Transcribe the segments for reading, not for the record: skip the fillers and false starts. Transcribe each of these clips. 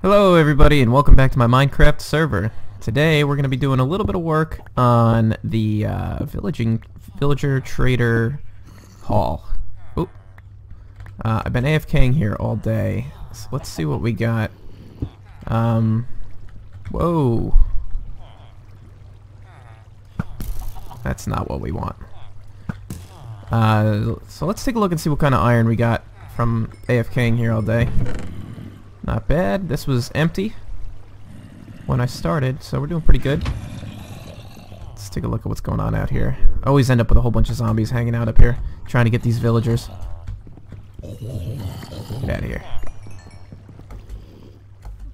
Hello everybody and welcome back to my Minecraft server. Today we're going to be doing a little bit of work on the villager trader hall. Oop. I've been AFKing here all day, so let's see what we got. Whoa. That's not what we want. So let's take a look and see what kind of iron we got from AFKing here all day. Not bad. This was empty when I started, so we're doing pretty good. Let's take a look at what's going on out here. I always end up with a whole bunch of zombies hanging out up here, trying to get these villagers. Get out of here.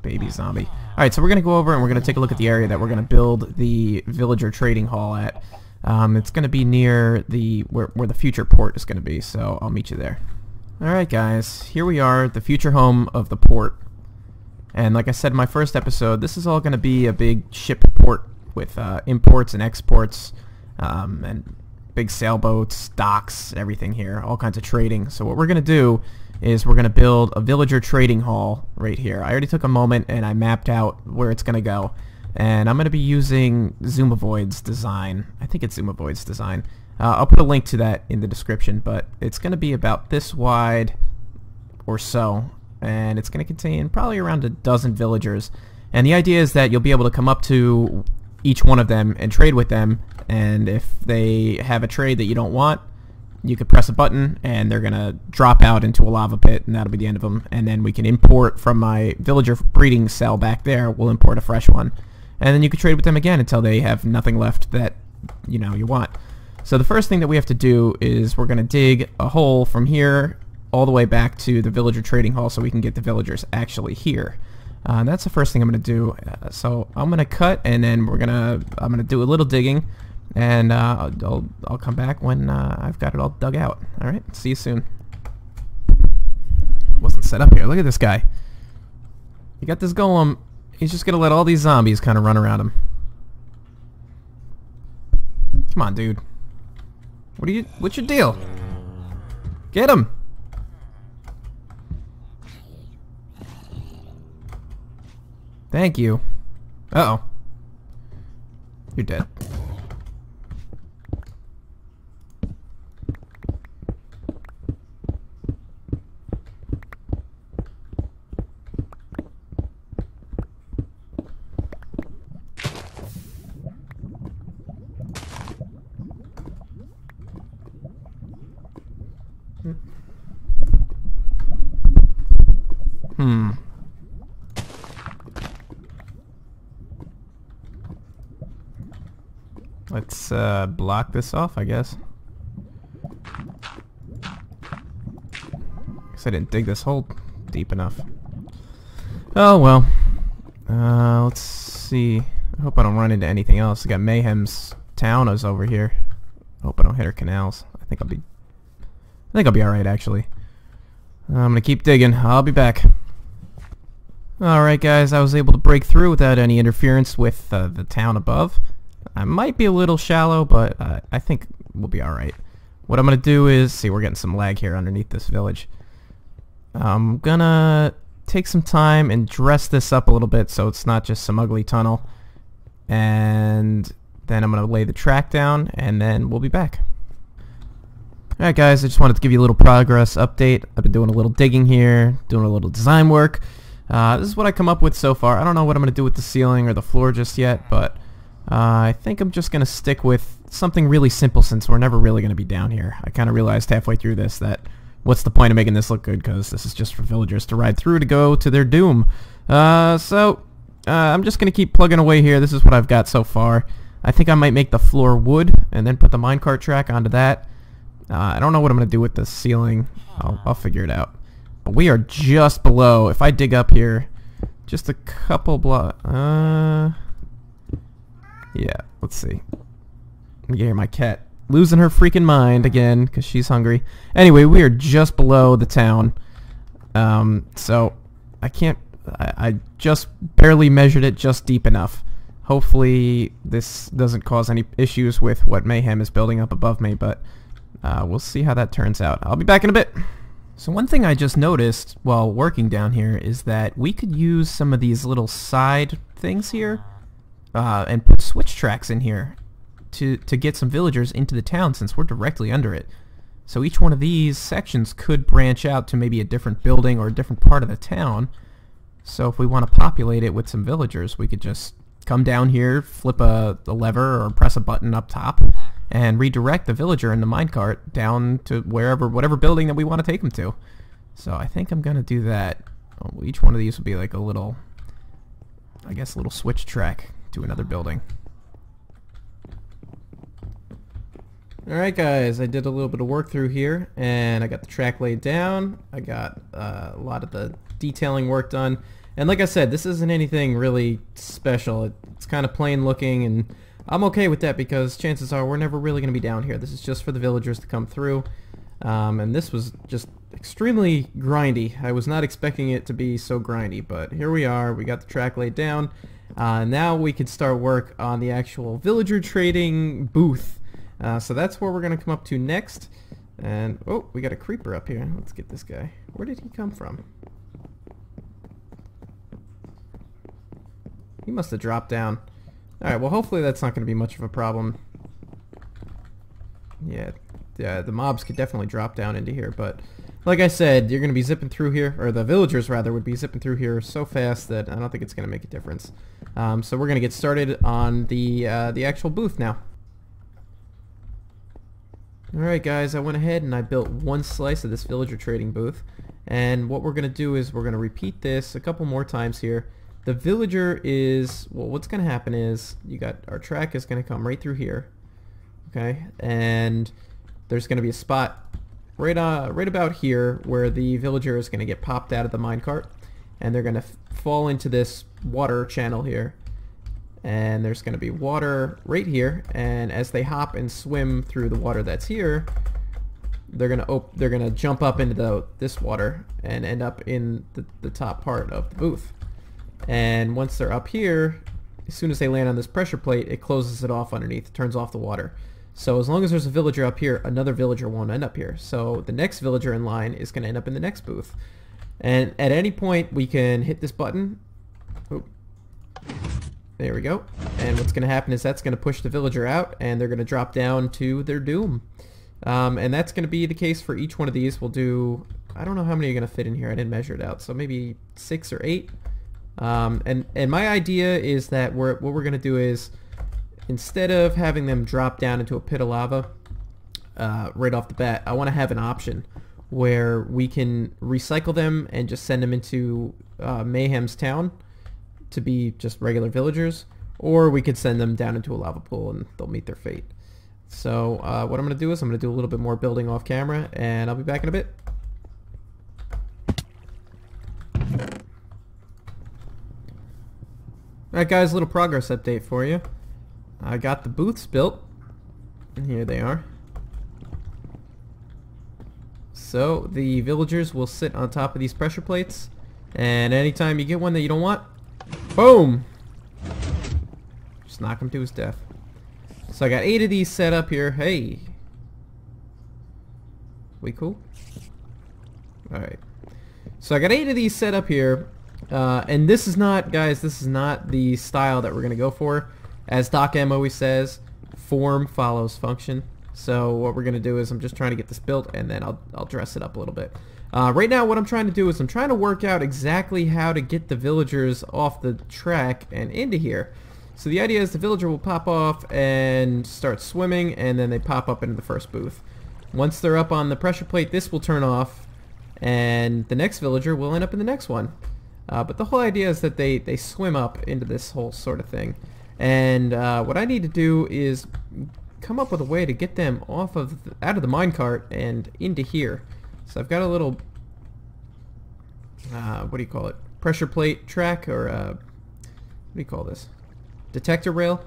Baby zombie. Alright, so we're going to go over and we're going to take a look at the area that we're going to build the villager trading hall at. It's going to be near where the future port is going to be, so I'll meet you there. Alright guys, here we are, the future home of the port. And like I said in my first episode, this is all going to be a big ship port with imports and exports, and big sailboats, docks, everything here, all kinds of trading. So what we're going to do is we're going to build a villager trading hall right here. I already took a moment and I mapped out where it's going to go. And I'm going to be using Zoomovoid's design. I think it's Zoomovoid's design. I'll put a link to that in the description, but it's going to be about this wide or so, and it's going to contain probably around a dozen villagers. And the idea is that you'll be able to come up to each one of them and trade with them, and if they have a trade that you don't want, you could press a button and they're going to drop out into a lava pit, and that'll be the end of them. And then we can import from my villager breeding cell back there, we'll import a fresh one. And then you can trade with them again until they have nothing left that you want. So the first thing that we have to do is we're going to dig a hole from here all the way back to the villager trading hall so we can get the villagers actually here. That's the first thing I'm going to do. So I'm going to cut, and then I'm going to do a little digging, and I'll come back when I've got it all dug out. All right, see you soon. Wasn't set up here. Look at this guy. You got this golem. He's just going to let all these zombies kind of run around him. Come on, dude. What's your deal? Get him! Thank you. Uh-oh. You're dead. Let's block this off, I guess. Guess I didn't dig this hole deep enough. Oh well. Let's see. I hope I don't run into anything else. I got Mayhem's town is over here. Hope I don't hit her canals. I think I'll be alright actually. I'm gonna keep digging. I'll be back. Alright guys, I was able to break through without any interference with the town above. I might be a little shallow, but I think we'll be alright. What I'm gonna do is, see, we're getting some lag here underneath this village. I'm gonna take some time and dress this up a little bit so it's not just some ugly tunnel. And then I'm gonna lay the track down, and then we'll be back. Alright guys, I just wanted to give you a little progress update. I've been doing a little digging here, doing a little design work. This is what I come up with so far. I don't know what I'm going to do with the ceiling or the floor just yet, but I think I'm just going to stick with something really simple since we're never really going to be down here. I kind of realized halfway through this that what's the point of making this look good, because this is just for villagers to ride through to go to their doom. I'm just going to keep plugging away here. This is what I've got so far. I think I might make the floor wood and then put the minecart track onto that. I don't know what I'm going to do with the ceiling. I'll figure it out. But we are just below. If I dig up here, just a couple blocks. Yeah, let's see. You hear my cat losing her freaking mind again because she's hungry. Anyway, we are just below the town. So I can't. I just barely measured it just deep enough. Hopefully this doesn't cause any issues with what Mayhem is building up above me, but we'll see how that turns out. I'll be back in a bit. So one thing I just noticed while working down here is that we could use some of these little side things here and put switch tracks in here to get some villagers into the town, since we're directly under it. So each one of these sections could branch out to maybe a different building or a different part of the town. So if we want to populate it with some villagers, we could just come down here, flip a lever or press a button up top, and redirect the villager in the minecart down to whatever building that we want to take them to. So I think I'm going to do that. Oh, each one of these will be like a little, I guess, a little switch track to another building. Alright guys, I did a little bit of work through here, and I got the track laid down. I got a lot of the detailing work done. And like I said, this isn't anything really special. It's kind of plain looking, and I'm okay with that because chances are we're never really going to be down here. This is just for the villagers to come through. And this was just extremely grindy. I was not expecting it to be so grindy, but here we are. We got the track laid down. Now we can start work on the actual villager trading booth. So that's where we're going to come up to next. And, oh, we got a creeper up here. Let's get this guy. Where did he come from? He must have dropped down. Alright, well hopefully that's not going to be much of a problem. Yeah, the mobs could definitely drop down into here, but like I said, you're going to be zipping through here, or the villagers rather would be zipping through here so fast that I don't think it's going to make a difference. So we're going to get started on the actual booth now. Alright guys, I went ahead and I built one slice of this villager trading booth, and what we're going to do is we're going to repeat this a couple more times here. The villager is, well, what's going to happen is you got our track is going to come right through here, okay, and there's going to be a spot right about here where the villager is going to get popped out of the minecart, and they're going to fall into this water channel here, and there's going to be water right here, and as they hop and swim through the water that's here, they're gonna jump up into this water and end up in the top part of the booth. And once they're up here, as soon as they land on this pressure plate, it closes it off underneath, turns off the water. So as long as there's a villager up here, another villager won't end up here. So the next villager in line is going to end up in the next booth. And at any point, we can hit this button. Oop. There we go. And what's going to happen is that's going to push the villager out, and they're going to drop down to their doom. And that's going to be the case for each one of these. We'll do, I don't know how many are going to fit in here. I didn't measure it out. So maybe 6 or 8. And my idea is that what we're going to do is, instead of having them drop down into a pit of lava right off the bat, I want to have an option where we can recycle them and just send them into Mayhem's town to be just regular villagers, or we could send them down into a lava pool and they'll meet their fate. So what I'm going to do is I'm going to do a little bit more building off camera, and I'll be back in a bit. Alright guys, a little progress update for you. I got the booths built, and here they are. So the villagers will sit on top of these pressure plates, and anytime you get one that you don't want, boom! Just knock him to his death. So I got 8 of these set up here. Hey! We cool? Alright. So I got 8 of these set up here. And this is not, guys, this is not the style that we're going to go for. As Doc M always says, form follows function. So what we're going to do is I'm just trying to get this built, and then I'll dress it up a little bit. Right now what I'm trying to do is I'm trying to work out exactly how to get the villagers off the track and into here. So the idea is the villager will pop off and start swimming, and then they pop up into the first booth. Once they're up on the pressure plate, this will turn off, and the next villager will end up in the next one. But the whole idea is that they swim up into this whole sort of thing. And what I need to do is come up with a way to get them out of the minecart and into here. So I've got a little, what do you call it? Pressure plate track, or what do you call this? Detector rail,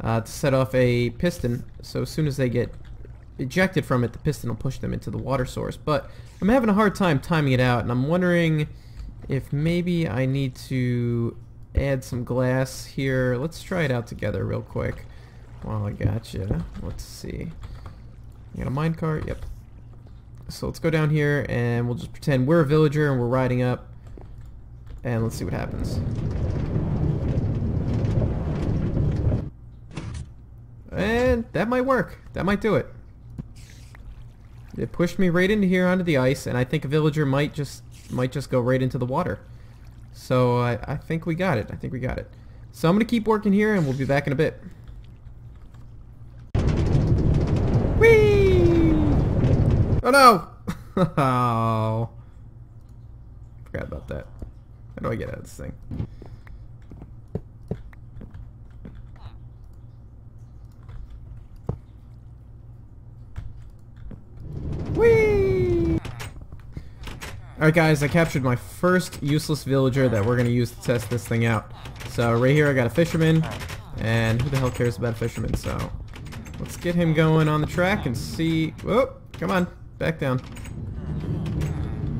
to set off a piston. So as soon as they get ejected from it, the piston will push them into the water source. But I'm having a hard time timing it out, and I'm wondering if maybe I need to add some glass here. Let's try it out together real quick while I got you. Let's see. You got a minecart? Yep. So let's go down here and we'll just pretend we're a villager and we're riding up. And let's see what happens. And that might work. That might do it. It pushed me right into here onto the ice, and I think a villager might just go right into the water. So I think we got it. I think we got it. So I'm gonna keep working here, and we'll be back in a bit. Whee! Oh no! Oh, forgot about that. How do I get out of this thing? Whee! Alright guys, I captured my first useless villager that we're going to use to test this thing out. So right here I got a fisherman, and who the hell cares about a fisherman? So let's get him going on the track and see... Whoa, come on, back down.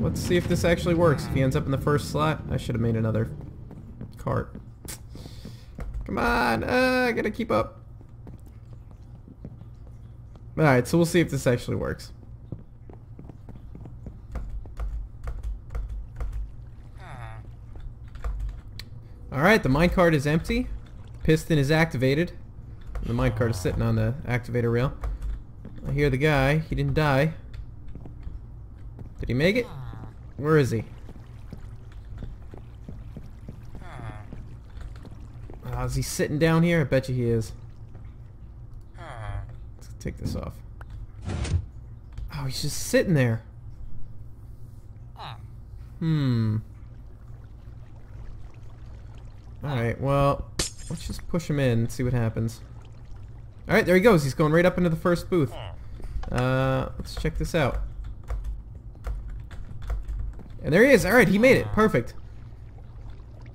Let's see if this actually works. If he ends up in the first slot, I should have made another cart. Come on, I gotta keep up. Alright, so we'll see if this actually works. Alright, the minecart is empty. Piston is activated. The minecart is sitting on the activator rail. I hear the guy. He didn't die. Did he make it? Where is he? Oh, is he sitting down here? I bet you he is. Let's take this off. Oh, he's just sitting there. Alright, well, let's just push him in and see what happens. Alright, there he goes. He's going right up into the first booth. Let's check this out. And there he is. Alright, he made it. Perfect.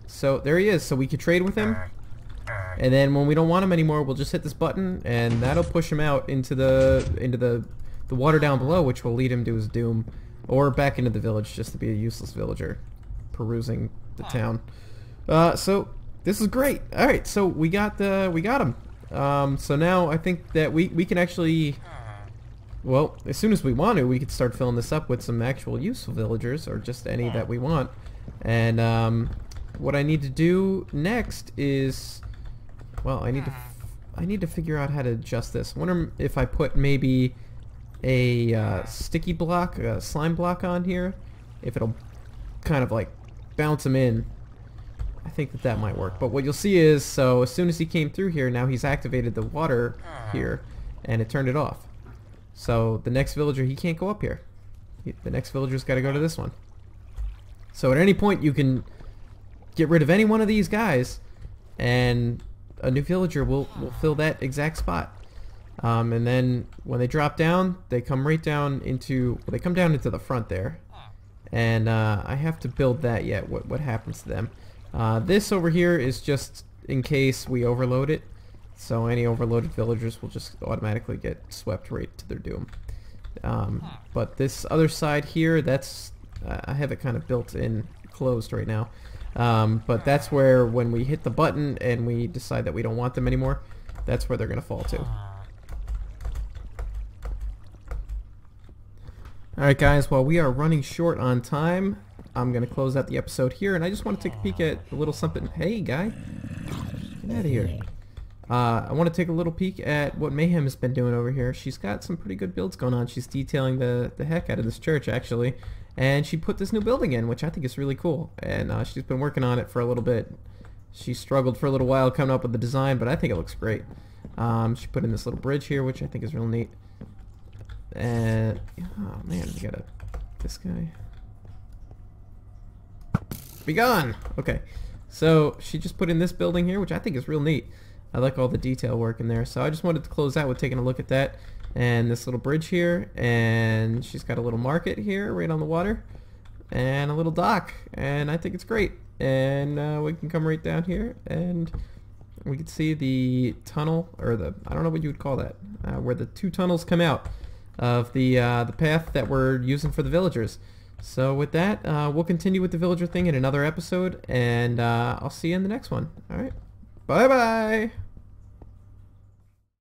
So, there he is. So we could trade with him. And then when we don't want him anymore, we'll just hit this button, and that'll push him out into the water down below, which will lead him to his doom. Or back into the village, just to be a useless villager perusing the town. So this is great. All right, so we got him. So now I think that we can actually, well, as soon as we want to, we could start filling this up with some actual useful villagers, or just any that we want. And what I need to do next is, well, I need to figure out how to adjust this. I wonder if I put maybe a sticky block, a slime block on here, if it'll kind of like bounce him in. I think that might work. But what you'll see is, so as soon as he came through here, now he's activated the water here, and it turned it off. So the next villager, he can't go up here. The next villager's got to go to this one. So at any point you can get rid of any one of these guys, and a new villager will fill that exact spot. And then when they drop down, they come right down into, well, they come down into the front there. And I have to build that yet, what happens to them. This over here is just in case we overload it. So any overloaded villagers will just automatically get swept right to their doom. But this other side here, that's, I have it kind of built in, closed right now. But that's where when we hit the button and we decide that we don't want them anymore, that's where they're going to fall to. Alright guys, while we are running short on time, I'm going to close out the episode here, and I just want to take a peek at a little something. Hey guy, get out of here. I want to take a little peek at what Mayhem has been doing over here. She's got some pretty good builds going on. She's detailing the heck out of this church, actually. And she put this new building in, which I think is really cool. And she's been working on it for a little bit. She struggled for a little while coming up with the design, but I think it looks great. She put in this little bridge here, which I think is real neat. And, oh man, we gotta, this guy. Be gone! Okay, so she just put in this building here, which I think is real neat. I like all the detail work in there. So I just wanted to close out with taking a look at that. And this little bridge here, and she's got a little market here right on the water, and a little dock, and I think it's great. And we can come right down here, and we can see the tunnel, or the, I don't know what you would call that, where the two tunnels come out of the path that we're using for the villagers. So with that, we'll continue with the villager thing in another episode, and I'll see you in the next one. Alright, bye bye!